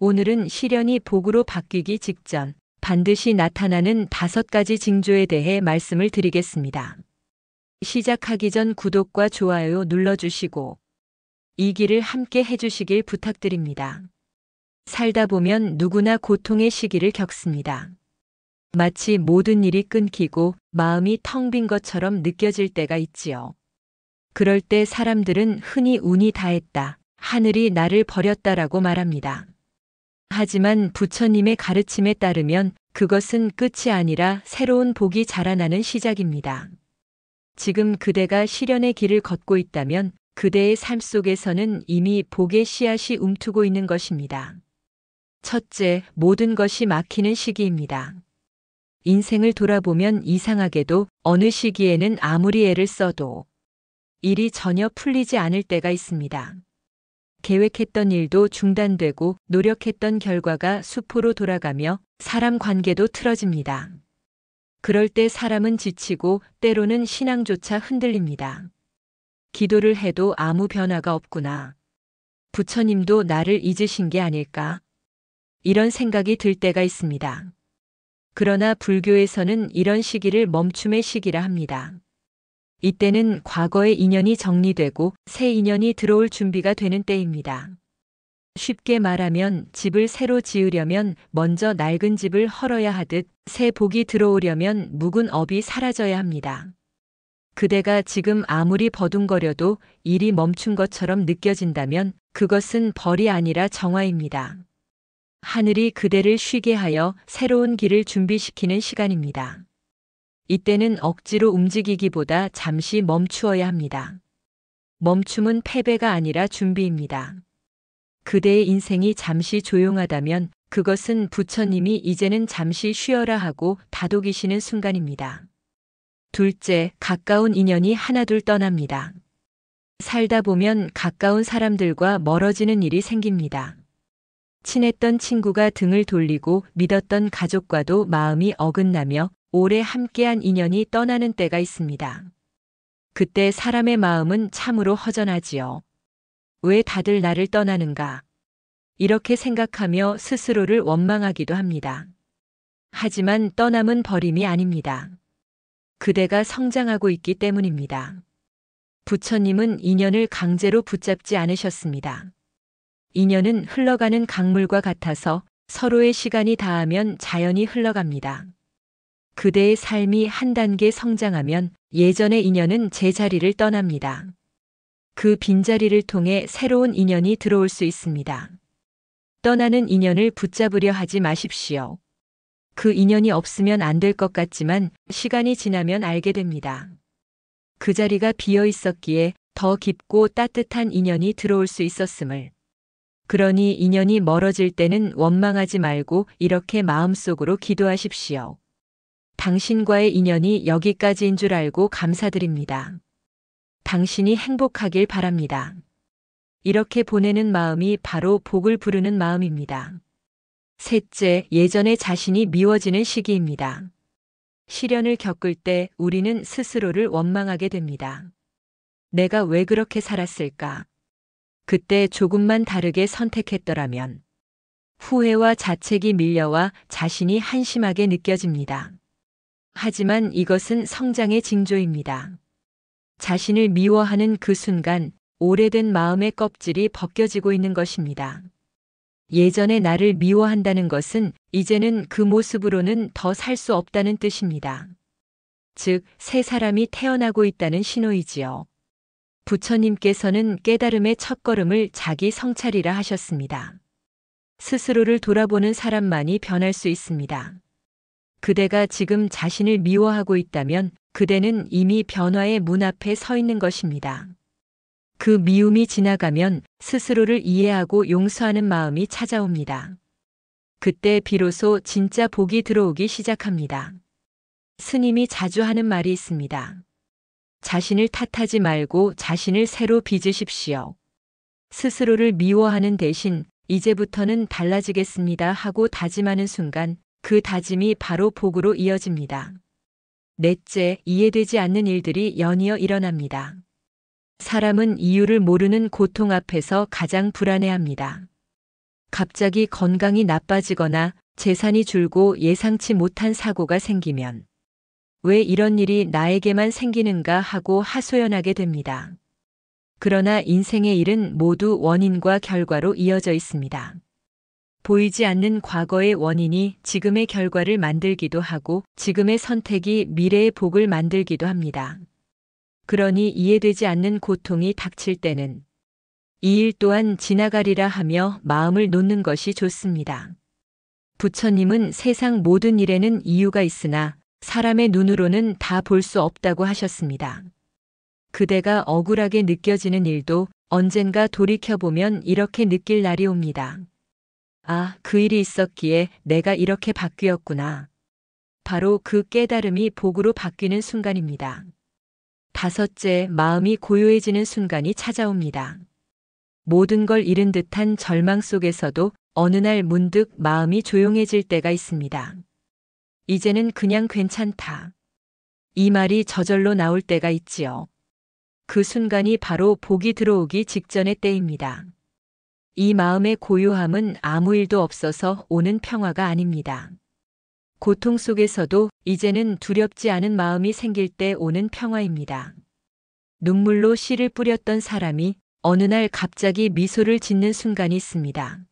오늘은 시련이 복으로 바뀌기 직전 반드시 나타나는 5가지 징조에 대해 말씀을 드리겠습니다. 시작하기 전 구독과 좋아요 눌러주시고 이 길을 함께 해주시길 부탁드립니다. 살다 보면 누구나 고통의 시기를 겪습니다. 마치 모든 일이 끊기고 마음이 텅 빈 것처럼 느껴질 때가 있지요. 그럴 때 사람들은 흔히 운이 다했다, 하늘이 나를 버렸다라고 말합니다. 하지만 부처님의 가르침에 따르면 그것은 끝이 아니라 새로운 복이 자라나는 시작입니다. 지금 그대가 시련의 길을 걷고 있다면 그대의 삶 속에서는 이미 복의 씨앗이 움트고 있는 것입니다. 첫째, 모든 것이 막히는 시기입니다. 인생을 돌아보면 이상하게도 어느 시기에는 아무리 애를 써도 일이 전혀 풀리지 않을 때가 있습니다. 계획했던 일도 중단되고 노력했던 결과가 수포로 돌아가며 사람 관계도 틀어집니다. 그럴 때 사람은 지치고 때로는 신앙조차 흔들립니다. 기도를 해도 아무 변화가 없구나. 부처님도 나를 잊으신 게 아닐까? 이런 생각이 들 때가 있습니다. 그러나 불교에서는 이런 시기를 멈춤의 시기라 합니다. 이때는 과거의 인연이 정리되고 새 인연이 들어올 준비가 되는 때입니다. 쉽게 말하면 집을 새로 지으려면 먼저 낡은 집을 헐어야 하듯 새 복이 들어오려면 묵은 업이 사라져야 합니다. 그대가 지금 아무리 버둥거려도 일이 멈춘 것처럼 느껴진다면 그것은 벌이 아니라 정화입니다. 하늘이 그대를 쉬게 하여 새로운 길을 준비시키는 시간입니다. 이때는 억지로 움직이기보다 잠시 멈추어야 합니다. 멈춤은 패배가 아니라 준비입니다. 그대의 인생이 잠시 조용하다면 그것은 부처님이 이제는 잠시 쉬어라 하고 다독이시는 순간입니다. 둘째, 가까운 인연이 하나둘 떠납니다. 살다 보면 가까운 사람들과 멀어지는 일이 생깁니다. 친했던 친구가 등을 돌리고 믿었던 가족과도 마음이 어긋나며 오래 함께한 인연이 떠나는 때가 있습니다. 그때 사람의 마음은 참으로 허전하지요. 왜 다들 나를 떠나는가? 이렇게 생각하며 스스로를 원망하기도 합니다. 하지만 떠남은 버림이 아닙니다. 그대가 성장하고 있기 때문입니다. 부처님은 인연을 강제로 붙잡지 않으셨습니다. 인연은 흘러가는 강물과 같아서 서로의 시간이 닿으면 자연히 흘러갑니다. 그대의 삶이 한 단계 성장하면 예전의 인연은 제자리를 떠납니다. 그 빈자리를 통해 새로운 인연이 들어올 수 있습니다. 떠나는 인연을 붙잡으려 하지 마십시오. 그 인연이 없으면 안 될 것 같지만 시간이 지나면 알게 됩니다. 그 자리가 비어 있었기에 더 깊고 따뜻한 인연이 들어올 수 있었음을. 그러니 인연이 멀어질 때는 원망하지 말고 이렇게 마음속으로 기도하십시오. 당신과의 인연이 여기까지인 줄 알고 감사드립니다. 당신이 행복하길 바랍니다. 이렇게 보내는 마음이 바로 복을 부르는 마음입니다. 셋째, 예전의 자신이 미워지는 시기입니다. 시련을 겪을 때 우리는 스스로를 원망하게 됩니다. 내가 왜 그렇게 살았을까? 그때 조금만 다르게 선택했더라면. 후회와 자책이 밀려와 자신이 한심하게 느껴집니다. 하지만 이것은 성장의 징조입니다. 자신을 미워하는 그 순간 오래된 마음의 껍질이 벗겨지고 있는 것입니다. 예전에 나를 미워한다는 것은 이제는 그 모습으로는 더 살 수 없다는 뜻입니다. 즉, 새 사람이 태어나고 있다는 신호이지요. 부처님께서는 깨달음의 첫걸음을 자기 성찰이라 하셨습니다. 스스로를 돌아보는 사람만이 변할 수 있습니다. 그대가 지금 자신을 미워하고 있다면 그대는 이미 변화의 문 앞에 서 있는 것입니다. 그 미움이 지나가면 스스로를 이해하고 용서하는 마음이 찾아옵니다. 그때 비로소 진짜 복이 들어오기 시작합니다. 스님이 자주 하는 말이 있습니다. 자신을 탓하지 말고 자신을 새로 빚으십시오. 스스로를 미워하는 대신 이제부터는 달라지겠습니다 하고 다짐하는 순간 그 다짐이 바로 복으로 이어집니다. 넷째, 이해되지 않는 일들이 연이어 일어납니다. 사람은 이유를 모르는 고통 앞에서 가장 불안해합니다. 갑자기 건강이 나빠지거나 재산이 줄고 예상치 못한 사고가 생기면 왜 이런 일이 나에게만 생기는가 하고 하소연하게 됩니다. 그러나 인생의 일은 모두 원인과 결과로 이어져 있습니다. 보이지 않는 과거의 원인이 지금의 결과를 만들기도 하고 지금의 선택이 미래의 복을 만들기도 합니다. 그러니 이해되지 않는 고통이 닥칠 때는 이 일 또한 지나가리라 하며 마음을 놓는 것이 좋습니다. 부처님은 세상 모든 일에는 이유가 있으나 사람의 눈으로는 다 볼 수 없다고 하셨습니다. 그대가 억울하게 느껴지는 일도 언젠가 돌이켜보면 이렇게 느낄 날이 옵니다. 아, 그 일이 있었기에 내가 이렇게 바뀌었구나. 바로 그 깨달음이 복으로 바뀌는 순간입니다. 다섯째, 마음이 고요해지는 순간이 찾아옵니다. 모든 걸 잃은 듯한 절망 속에서도 어느 날 문득 마음이 조용해질 때가 있습니다. 이제는 그냥 괜찮다. 이 말이 저절로 나올 때가 있지요. 그 순간이 바로 복이 들어오기 직전의 때입니다. 이 마음의 고요함은 아무 일도 없어서 오는 평화가 아닙니다. 고통 속에서도 이제는 두렵지 않은 마음이 생길 때 오는 평화입니다. 눈물로 씨를 뿌렸던 사람이 어느 날 갑자기 미소를 짓는 순간이 있습니다.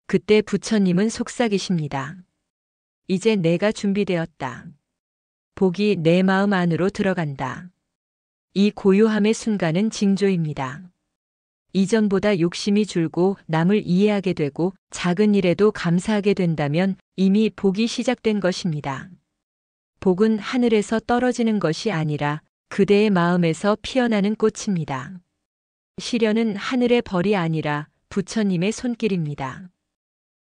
그때 부처님은 속삭이십니다. 이제 내가 준비되었다. 복이 내 마음 안으로 들어간다. 이 고요함의 순간은 징조입니다. 이전보다 욕심이 줄고 남을 이해하게 되고 작은 일에도 감사하게 된다면 이미 복이 시작된 것입니다. 복은 하늘에서 떨어지는 것이 아니라 그대의 마음에서 피어나는 꽃입니다. 시련은 하늘의 벌이 아니라 부처님의 손길입니다.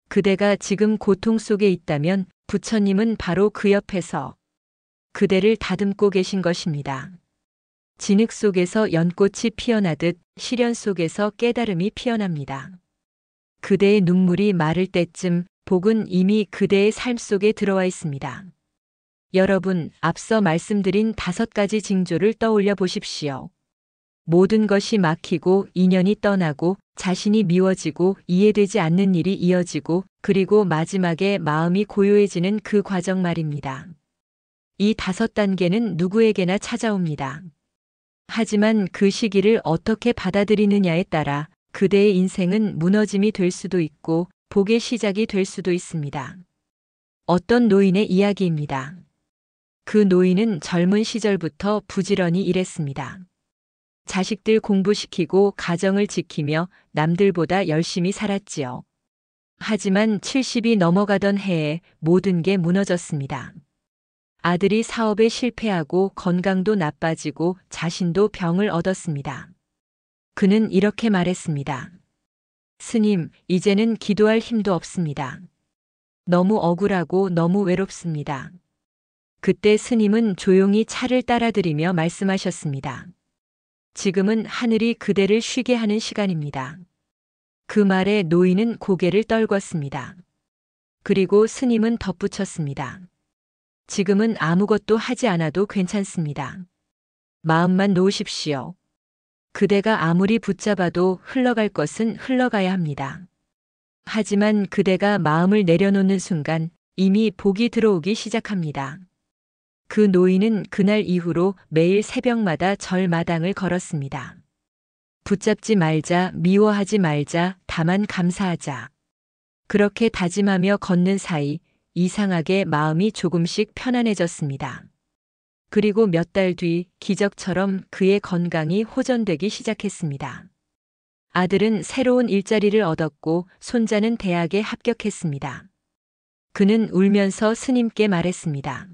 그대가 지금 고통 속에 있다면 부처님은 바로 그 옆에서 그대를 다듬고 계신 것입니다. 진흙 속에서 연꽃이 피어나듯 시련 속에서 깨달음이 피어납니다. 그대의 눈물이 마를 때쯤 복은 이미 그대의 삶 속에 들어와 있습니다. 여러분, 앞서 말씀드린 5가지 징조를 떠올려 보십시오. 모든 것이 막히고 인연이 떠나고 자신이 미워지고 이해되지 않는 일이 이어지고 그리고 마지막에 마음이 고요해지는 그 과정 말입니다. 이 5단계는 누구에게나 찾아옵니다. 하지만 그 시기를 어떻게 받아들이느냐에 따라 그대의 인생은 무너짐이 될 수도 있고 복의 시작이 될 수도 있습니다. 어떤 노인의 이야기입니다. 그 노인은 젊은 시절부터 부지런히 일했습니다. 자식들 공부시키고 가정을 지키며 남들보다 열심히 살았지요. 하지만 70이 넘어가던 해에 모든 게 무너졌습니다. 아들이 사업에 실패하고 건강도 나빠지고 자신도 병을 얻었습니다. 그는 이렇게 말했습니다. 스님, 이제는 기도할 힘도 없습니다. 너무 억울하고 너무 외롭습니다. 그때 스님은 조용히 차를 따라드리며 말씀하셨습니다. 지금은 하늘이 그대를 쉬게 하는 시간입니다. 그 말에 노인은 고개를 떨궜습니다. 그리고 스님은 덧붙였습니다. 지금은 아무것도 하지 않아도 괜찮습니다. 마음만 놓으십시오. 그대가 아무리 붙잡아도 흘러갈 것은 흘러가야 합니다. 하지만 그대가 마음을 내려놓는 순간 이미 복이 들어오기 시작합니다. 그 노인은 그날 이후로 매일 새벽마다 절마당을 걸었습니다. 붙잡지 말자, 미워하지 말자, 다만 감사하자. 그렇게 다짐하며 걷는 사이 이상하게 마음이 조금씩 편안해졌습니다. 그리고 몇 달 뒤 기적처럼 그의 건강이 호전되기 시작했습니다. 아들은 새로운 일자리를 얻었고 손자는 대학에 합격했습니다. 그는 울면서 스님께 말했습니다.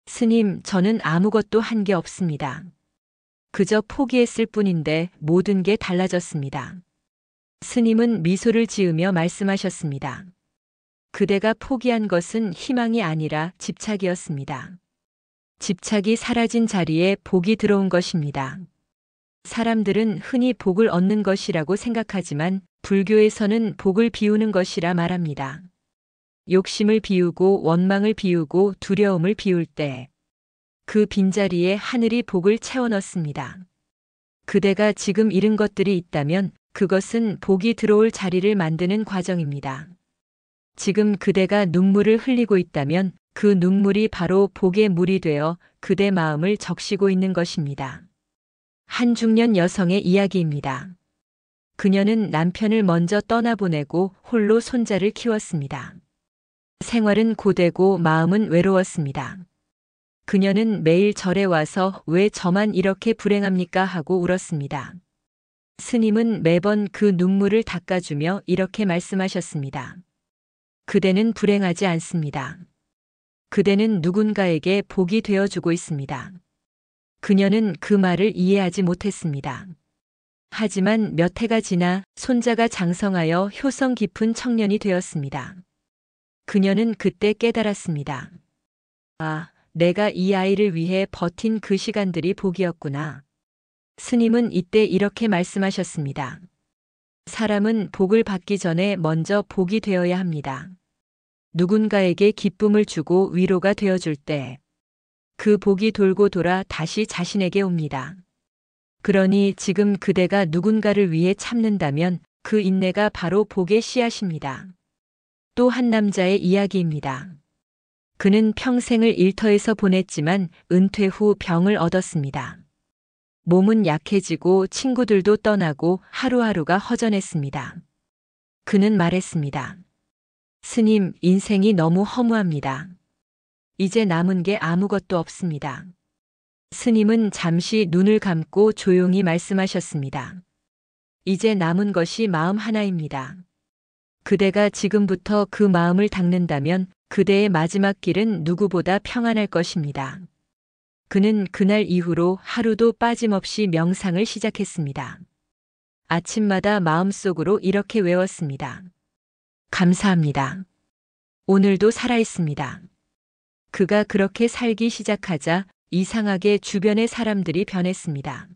스님, 저는 아무것도 한 게 없습니다. 그저 포기했을 뿐인데 모든 게 달라졌습니다. 스님은 미소를 지으며 말씀하셨습니다. 그대가 포기한 것은 희망이 아니라 집착이었습니다. 집착이 사라진 자리에 복이 들어온 것입니다. 사람들은 흔히 복을 얻는 것이라고 생각하지만 불교에서는 복을 비우는 것이라 말합니다. 욕심을 비우고 원망을 비우고 두려움을 비울 때 그 빈자리에 하늘이 복을 채워 넣습니다. 그대가 지금 잃은 것들이 있다면 그것은 복이 들어올 자리를 만드는 과정입니다. 지금 그대가 눈물을 흘리고 있다면 그 눈물이 바로 복의 물이 되어 그대 마음을 적시고 있는 것입니다. 한 중년 여성의 이야기입니다. 그녀는 남편을 먼저 떠나보내고 홀로 손자를 키웠습니다. 생활은 고되고 마음은 외로웠습니다. 그녀는 매일 절에 와서 왜 저만 이렇게 불행합니까 하고 울었습니다. 스님은 매번 그 눈물을 닦아주며 이렇게 말씀하셨습니다. 그대는 불행하지 않습니다. 그대는 누군가에게 복이 되어주고 있습니다. 그녀는 그 말을 이해하지 못했습니다. 하지만 몇 해가 지나 손자가 장성하여 효성 깊은 청년이 되었습니다. 그녀는 그때 깨달았습니다. 아, 내가 이 아이를 위해 버틴 그 시간들이 복이었구나. 스님은 이때 이렇게 말씀하셨습니다. 사람은 복을 받기 전에 먼저 복이 되어야 합니다. 누군가에게 기쁨을 주고 위로가 되어줄 때 그 복이 돌고 돌아 다시 자신에게 옵니다. 그러니 지금 그대가 누군가를 위해 참는다면 그 인내가 바로 복의 씨앗입니다. 또 한 남자의 이야기입니다. 그는 평생을 일터에서 보냈지만 은퇴 후 병을 얻었습니다. 몸은 약해지고 친구들도 떠나고 하루하루가 허전했습니다. 그는 말했습니다. 스님, 인생이 너무 허무합니다. 이제 남은 게 아무것도 없습니다. 스님은 잠시 눈을 감고 조용히 말씀하셨습니다. 이제 남은 것이 마음 하나입니다. 그대가 지금부터 그 마음을 닦는다면 그대의 마지막 길은 누구보다 평안할 것입니다. 그는 그날 이후로 하루도 빠짐없이 명상을 시작했습니다. 아침마다 마음속으로 이렇게 외웠습니다. 감사합니다. 오늘도 살아있습니다. 그가 그렇게 살기 시작하자 이상하게 주변의 사람들이 변했습니다.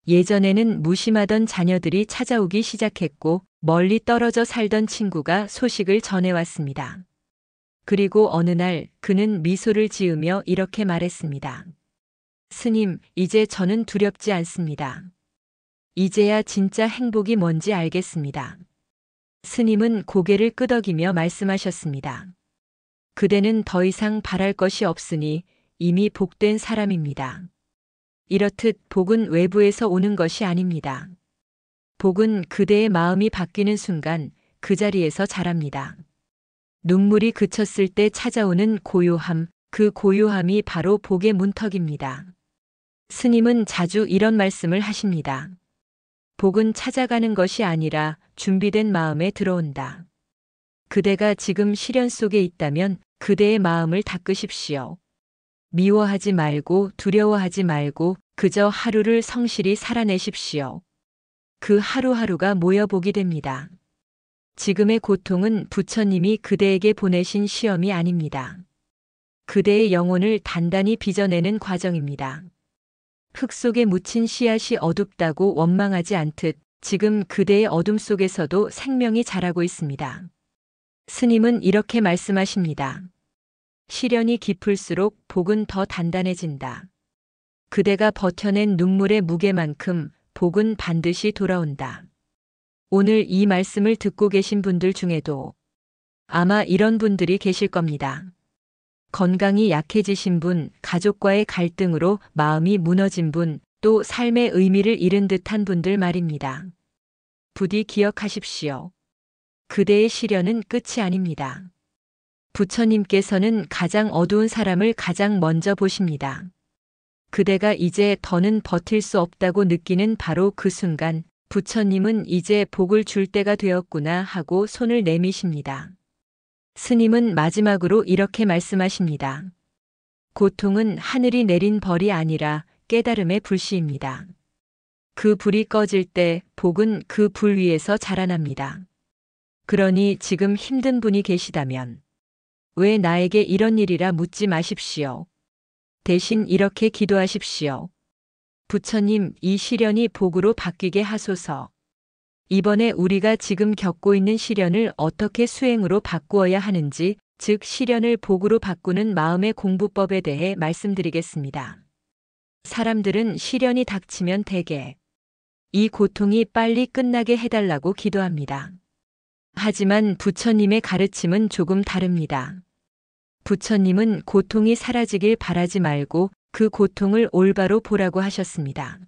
예전에는 무심하던 자녀들이 찾아오기 시작했고 멀리 떨어져 살던 친구가 소식을 전해왔습니다. 그리고 어느 날 그는 미소를 지으며 이렇게 말했습니다. 스님, 이제 저는 두렵지 않습니다. 이제야 진짜 행복이 뭔지 알겠습니다. 스님은 고개를 끄덕이며 말씀하셨습니다. 그대는 더 이상 바랄 것이 없으니 이미 복된 사람입니다. 이렇듯 복은 외부에서 오는 것이 아닙니다. 복은 그대의 마음이 바뀌는 순간 그 자리에서 자랍니다. 눈물이 그쳤을 때 찾아오는 고요함, 그 고요함이 바로 복의 문턱입니다. 스님은 자주 이런 말씀을 하십니다. 복은 찾아가는 것이 아니라 준비된 마음에 들어온다. 그대가 지금 시련 속에 있다면 그대의 마음을 닦으십시오. 미워하지 말고 두려워하지 말고 그저 하루를 성실히 살아내십시오. 그 하루하루가 모여보게 됩니다. 지금의 고통은 부처님이 그대에게 보내신 시험이 아닙니다. 그대의 영혼을 단단히 빚어내는 과정입니다. 흙 속에 묻힌 씨앗이 어둡다고 원망하지 않듯 지금 그대의 어둠 속에서도 생명이 자라고 있습니다. 스님은 이렇게 말씀하십니다. 시련이 깊을수록 복은 더 단단해진다. 그대가 버텨낸 눈물의 무게만큼 복은 반드시 돌아온다. 오늘 이 말씀을 듣고 계신 분들 중에도 아마 이런 분들이 계실 겁니다. 건강이 약해지신 분, 가족과의 갈등으로 마음이 무너진 분, 또 삶의 의미를 잃은 듯한 분들 말입니다. 부디 기억하십시오. 그대의 시련은 끝이 아닙니다. 부처님께서는 가장 어두운 사람을 가장 먼저 보십니다. 그대가 이제 더는 버틸 수 없다고 느끼는 바로 그 순간 부처님은 이제 복을 줄 때가 되었구나 하고 손을 내미십니다. 스님은 마지막으로 이렇게 말씀하십니다. 고통은 하늘이 내린 벌이 아니라 깨달음의 불씨입니다. 그 불이 꺼질 때 복은 그 불 위에서 자라납니다. 그러니 지금 힘든 분이 계시다면 왜 나에게 이런 일이라 묻지 마십시오. 대신 이렇게 기도하십시오. 부처님, 이 시련이 복으로 바뀌게 하소서. 이번에 우리가 지금 겪고 있는 시련을 어떻게 수행으로 바꾸어야 하는지, 즉 시련을 복으로 바꾸는 마음의 공부법에 대해 말씀드리겠습니다. 사람들은 시련이 닥치면 대개 이 고통이 빨리 끝나게 해달라고 기도합니다. 하지만 부처님의 가르침은 조금 다릅니다. 부처님은 고통이 사라지길 바라지 말고 그 고통을 올바로 보라고 하셨습니다.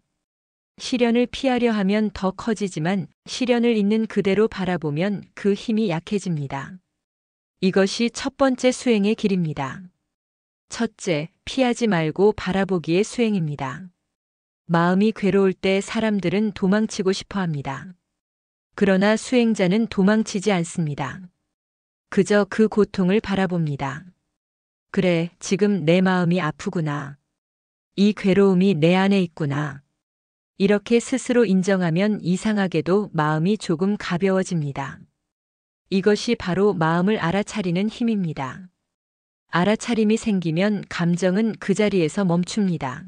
시련을 피하려 하면 더 커지지만 시련을 있는 그대로 바라보면 그 힘이 약해집니다. 이것이 첫 번째 수행의 길입니다. 첫째, 피하지 말고 바라보기의 수행입니다. 마음이 괴로울 때 사람들은 도망치고 싶어 합니다. 그러나 수행자는 도망치지 않습니다. 그저 그 고통을 바라봅니다. 그래, 지금 내 마음이 아프구나. 이 괴로움이 내 안에 있구나. 이렇게 스스로 인정하면 이상하게도 마음이 조금 가벼워집니다. 이것이 바로 마음을 알아차리는 힘입니다. 알아차림이 생기면 감정은 그 자리에서 멈춥니다.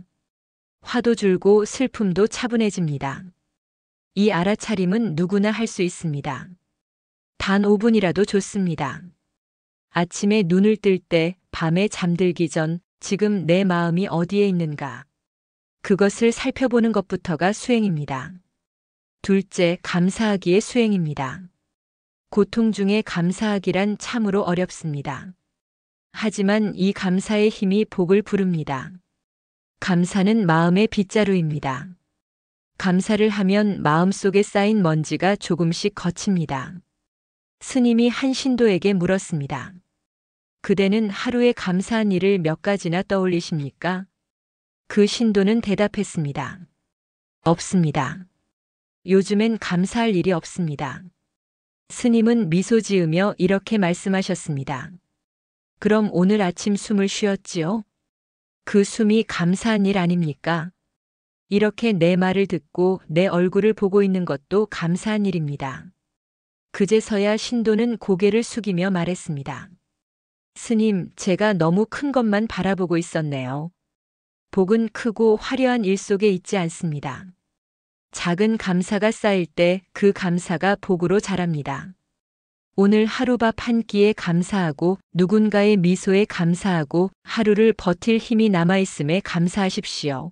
화도 줄고 슬픔도 차분해집니다. 이 알아차림은 누구나 할 수 있습니다. 단 5분이라도 좋습니다. 아침에 눈을 뜰 때, 밤에 잠들기 전 지금 내 마음이 어디에 있는가? 그것을 살펴보는 것부터가 수행입니다. 둘째, 감사하기의 수행입니다. 고통 중에 감사하기란 참으로 어렵습니다. 하지만 이 감사의 힘이 복을 부릅니다. 감사는 마음의 빗자루입니다. 감사를 하면 마음속에 쌓인 먼지가 조금씩 거칩니다. 스님이 한 신도에게 물었습니다. 그대는 하루에 감사한 일을 몇 가지나 떠올리십니까? 그 신도는 대답했습니다. 없습니다. 요즘엔 감사할 일이 없습니다. 스님은 미소 지으며 이렇게 말씀하셨습니다. 그럼 오늘 아침 숨을 쉬었지요? 그 숨이 감사한 일 아닙니까? 이렇게 내 말을 듣고 내 얼굴을 보고 있는 것도 감사한 일입니다. 그제서야 신도는 고개를 숙이며 말했습니다. 스님, 제가 너무 큰 것만 바라보고 있었네요. 복은 크고 화려한 일 속에 있지 않습니다. 작은 감사가 쌓일 때 그 감사가 복으로 자랍니다. 오늘 하루 밥 한 끼에 감사하고 누군가의 미소에 감사하고 하루를 버틸 힘이 남아있음에 감사하십시오.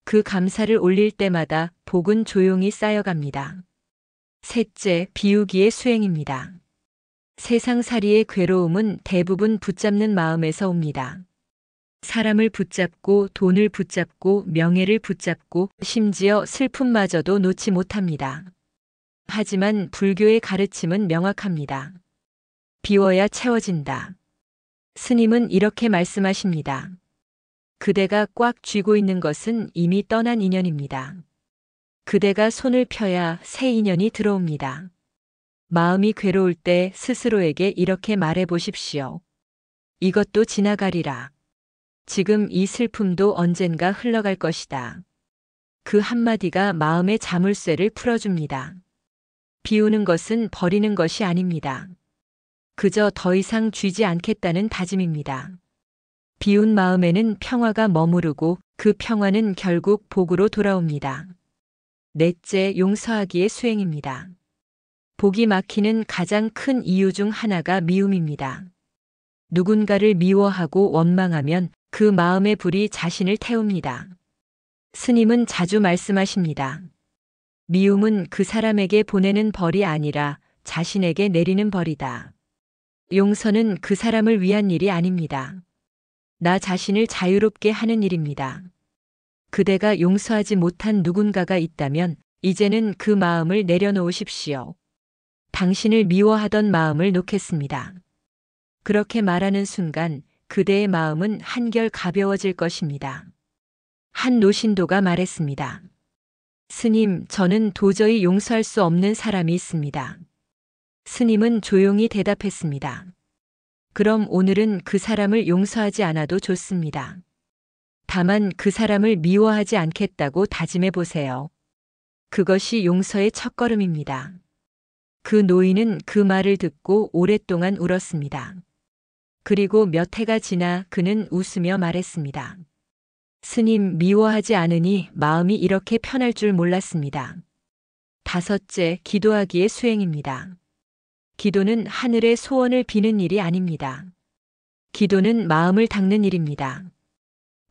그 감사를 올릴 때마다 복은 조용히 쌓여갑니다. 셋째, 비우기의 수행입니다. 세상살이의 괴로움은 대부분 붙잡는 마음에서 옵니다. 사람을 붙잡고 돈을 붙잡고 명예를 붙잡고 심지어 슬픔마저도 놓지 못합니다. 하지만 불교의 가르침은 명확합니다. 비워야 채워진다. 스님은 이렇게 말씀하십니다. 그대가 꽉 쥐고 있는 것은 이미 떠난 인연입니다. 그대가 손을 펴야 새 인연이 들어옵니다. 마음이 괴로울 때 스스로에게 이렇게 말해 보십시오. 이것도 지나가리라. 지금 이 슬픔도 언젠가 흘러갈 것이다. 그 한마디가 마음의 자물쇠를 풀어줍니다. 비우는 것은 버리는 것이 아닙니다. 그저 더 이상 쥐지 않겠다는 다짐입니다. 비운 마음에는 평화가 머무르고 그 평화는 결국 복으로 돌아옵니다. 넷째, 용서하기의 수행입니다. 복이 막히는 가장 큰 이유 중 하나가 미움입니다. 누군가를 미워하고 원망하면 그 마음의 불이 자신을 태웁니다. 스님은 자주 말씀하십니다. 미움은 그 사람에게 보내는 벌이 아니라 자신에게 내리는 벌이다. 용서는 그 사람을 위한 일이 아닙니다. 나 자신을 자유롭게 하는 일입니다. 그대가 용서하지 못한 누군가가 있다면 이제는 그 마음을 내려놓으십시오. 당신을 미워하던 마음을 놓겠습니다. 그렇게 말하는 순간 그대의 마음은 한결 가벼워질 것입니다. 한 노신도가 말했습니다. 스님, 저는 도저히 용서할 수 없는 사람이 있습니다. 스님은 조용히 대답했습니다. 그럼 오늘은 그 사람을 용서하지 않아도 좋습니다. 다만 그 사람을 미워하지 않겠다고 다짐해 보세요. 그것이 용서의 첫걸음입니다. 그 노인은 그 말을 듣고 오랫동안 울었습니다. 그리고 몇 해가 지나 그는 웃으며 말했습니다. 스님, 미워하지 않으니 마음이 이렇게 편할 줄 몰랐습니다. 다섯째, 기도하기의 수행입니다. 기도는 하늘의 소원을 비는 일이 아닙니다. 기도는 마음을 닦는 일입니다.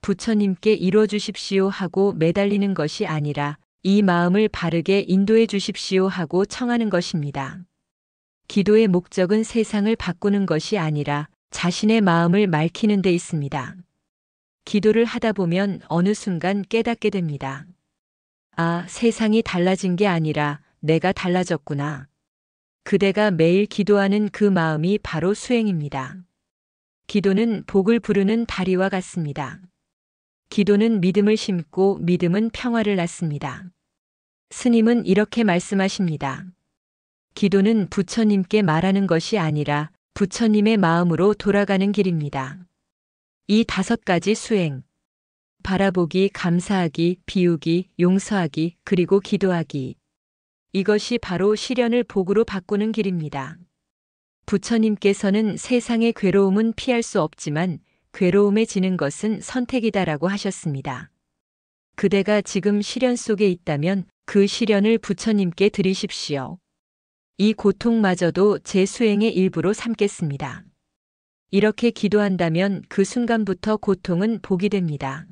부처님께 이뤄 주십시오 하고 매달리는 것이 아니라 이 마음을 바르게 인도해 주십시오 하고 청하는 것입니다. 기도의 목적은 세상을 바꾸는 것이 아니라 자신의 마음을 맑히는 데 있습니다. 기도를 하다 보면 어느 순간 깨닫게 됩니다. 아, 세상이 달라진 게 아니라 내가 달라졌구나. 그대가 매일 기도하는 그 마음이 바로 수행입니다. 기도는 복을 부르는 다리와 같습니다. 기도는 믿음을 심고 믿음은 평화를 낳습니다. 스님은 이렇게 말씀하십니다. 기도는 부처님께 말하는 것이 아니라 부처님의 마음으로 돌아가는 길입니다. 이 5가지 수행, 바라보기, 감사하기, 비우기, 용서하기, 그리고 기도하기. 이것이 바로 시련을 복으로 바꾸는 길입니다. 부처님께서는 세상의 괴로움은 피할 수 없지만 괴로움에 지는 것은 선택이다라고 하셨습니다. 그대가 지금 시련 속에 있다면 그 시련을 부처님께 드리십시오. 이 고통마저도 제 수행의 일부로 삼겠습니다. 이렇게 기도한다면 그 순간부터 고통은 복이 됩니다.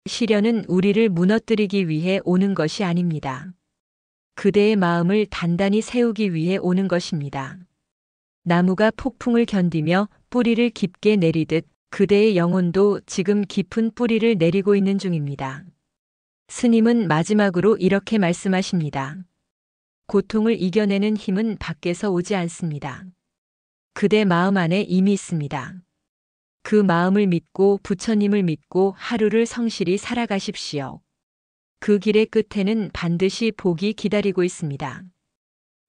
시련은 우리를 무너뜨리기 위해 오는 것이 아닙니다. 그대의 마음을 단단히 세우기 위해 오는 것입니다. 나무가 폭풍을 견디며 뿌리를 깊게 내리듯 그대의 영혼도 지금 깊은 뿌리를 내리고 있는 중입니다. 스님은 마지막으로 이렇게 말씀하십니다. 고통을 이겨내는 힘은 밖에서 오지 않습니다. 그대 마음 안에 이미 있습니다. 그 마음을 믿고 부처님을 믿고 하루를 성실히 살아가십시오. 그 길의 끝에는 반드시 복이 기다리고 있습니다.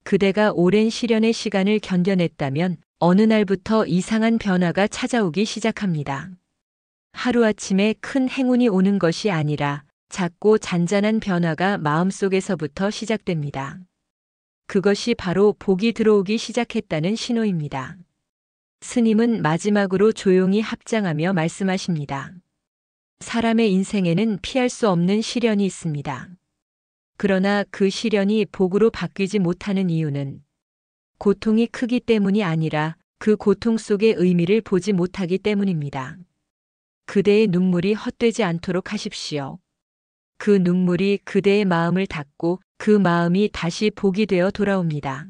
그대가 오랜 시련의 시간을 견뎌냈다면 어느 날부터 이상한 변화가 찾아오기 시작합니다. 하루아침에 큰 행운이 오는 것이 아니라 작고 잔잔한 변화가 마음속에서부터 시작됩니다. 그것이 바로 복이 들어오기 시작했다는 신호입니다. 스님은 마지막으로 조용히 합장하며 말씀하십니다. 사람의 인생에는 피할 수 없는 시련이 있습니다. 그러나 그 시련이 복으로 바뀌지 못하는 이유는 고통이 크기 때문이 아니라 그 고통 속의 의미를 보지 못하기 때문입니다. 그대의 눈물이 헛되지 않도록 하십시오. 그 눈물이 그대의 마음을 닦고 그 마음이 다시 복이 되어 돌아옵니다.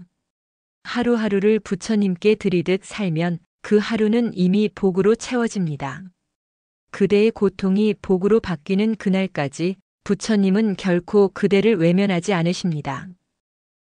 하루하루를 부처님께 드리듯 살면 그 하루는 이미 복으로 채워집니다. 그대의 고통이 복으로 바뀌는 그날까지 부처님은 결코 그대를 외면하지 않으십니다.